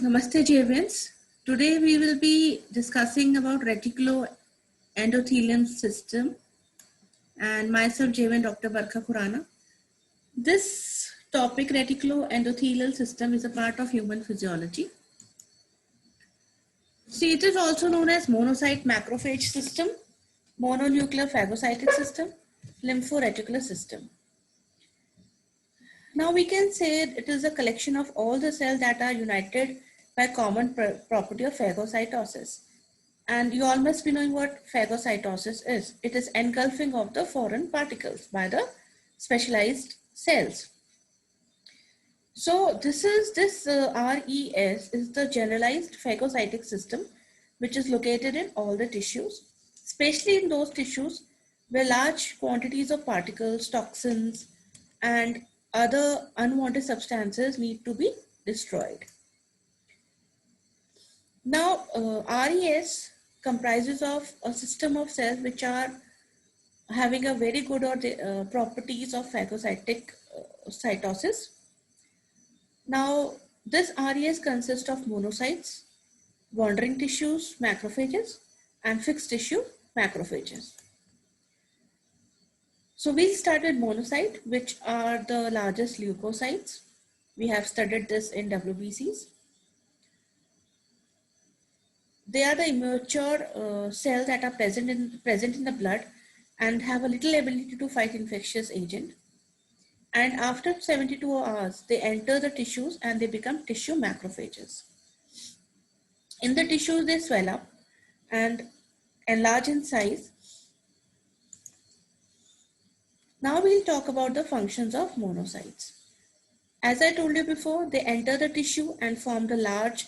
Namaste, Javins. Today we will be discussing about reticuloendothelium system and myself, Javin, Dr. Barkha Khurana. This topic, reticuloendothelial system, is a part of human physiology. See, it is also known as monocyte macrophage system, mononuclear phagocytic system, lymphoreticular system. Now we can say it is a collection of all the cells that are united by common property of phagocytosis. And you all must be knowing what phagocytosis is. It is engulfing of the foreign particles by the specialized cells. So this RES is the generalized phagocytic system, which is located in all the tissues, especially in those tissues where large quantities of particles, toxins, and other unwanted substances need to be destroyed. Now, RES comprises of a system of cells which are having a very good properties of phagocytic cytosis. Now, this RES consists of monocytes, wandering tissues, macrophages, and fixed tissue macrophages. So we started monocyte, which are the largest leukocytes. We have studied this in WBCs. They are the immature cells that are present in the blood and have a little ability to fight infectious agent. And after 72 hours, they enter the tissues and they become tissue macrophages. In the tissues, they swell up and enlarge in size. Now we'll talk about the functions of monocytes. As I told you before, they enter the tissue and form the large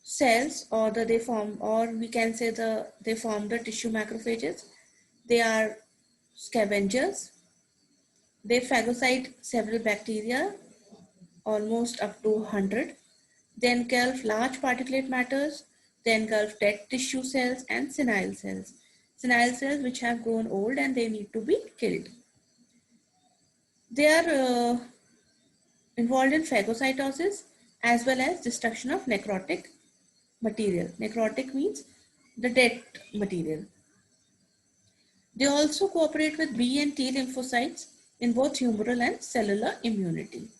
cells, or they form the tissue macrophages. They are scavengers. They phagocyte several bacteria, almost up to 100. They engulf large particulate matters. They engulf dead tissue cells and senile cells. Senile cells which have grown old and they need to be killed. They are involved in phagocytosis as well as destruction of necrotic material. Necrotic means the dead material. They also cooperate with B and T lymphocytes in both humoral and cellular immunity.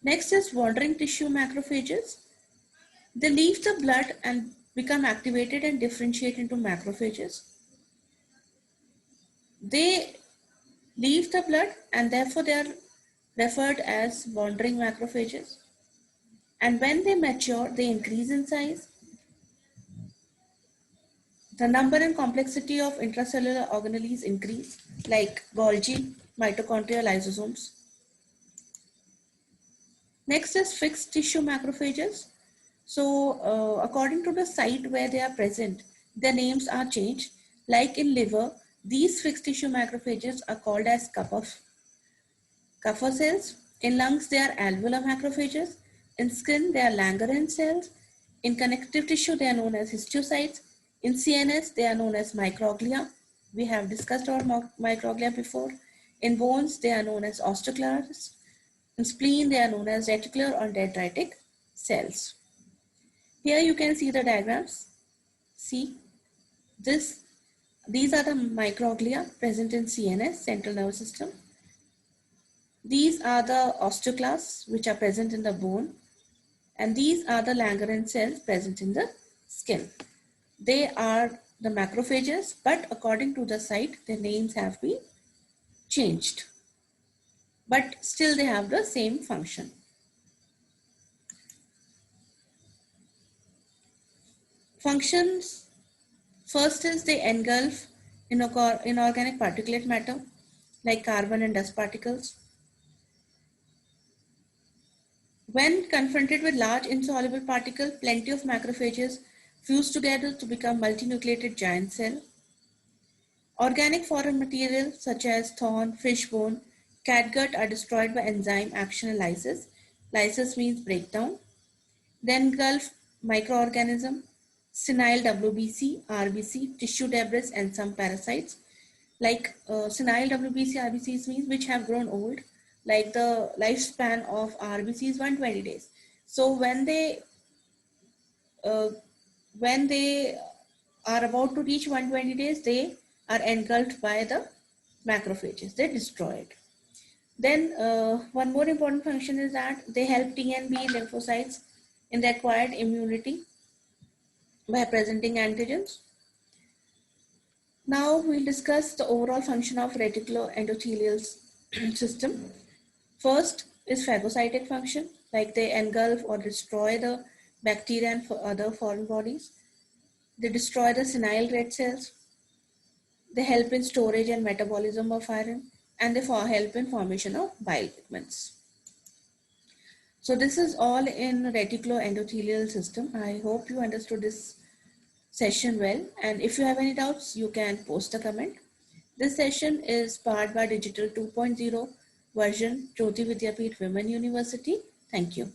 Next is wandering tissue macrophages. They leave the blood and become activated and differentiate into macrophages. They leave the blood and therefore they are referred as wandering macrophages. And when they mature, they increase in size. The number and complexity of intracellular organelles increase, like Golgi, mitochondrial lysosomes. Next is fixed tissue macrophages. So according to the site where they are present, their names are changed. Like in liver, these fixed tissue macrophages are called as Kupffer cells. In lungs, they are alveolar macrophages. In skin, they are Langerhans cells. In connective tissue, they are known as histiocytes. In CNS, they are known as microglia. We have discussed our microglia before. In bones, they are known as osteoclasts. In spleen, they are known as reticular or dendritic cells. Here you can see the diagrams. See, these are the microglia present in CNS, central nervous system. These are the osteoclasts which are present in the bone. And these are the Langerhans cells present in the skin. They are the macrophages, but according to the site, their names have been changed. But still they have the same function. Functions, first is they engulf inorganic particulate matter like carbon and dust particles. When confronted with large insoluble particle, plenty of macrophages fuse together to become multinucleated giant cell. Organic foreign material such as thorn, fish bone, catgut are destroyed by enzyme action and lysis. Lysis means breakdown. Then engulf microorganism, senile WBC, RBC, tissue debris, and some parasites. Like senile WBC, RBCs means which have grown old. Like the lifespan of RBC is 120 days. So when they are about to reach 120 days, they are engulfed by the macrophages. They destroy it. Then one more important function is that they help T and B lymphocytes in the acquired immunity by presenting antigens. Now we'll discuss the overall function of reticuloendothelial system. First is phagocytic function, like they engulf or destroy the bacteria and other foreign bodies. They destroy the senile red cells. They help in storage and metabolism of iron, and they help in formation of bile pigments. So this is all in reticuloendothelial system. I hope you understood this session well, and if you have any doubts, you can post a comment. This session is powered by Digital 2.0 version Jyoti Vidyapeeth Women University. Thank you.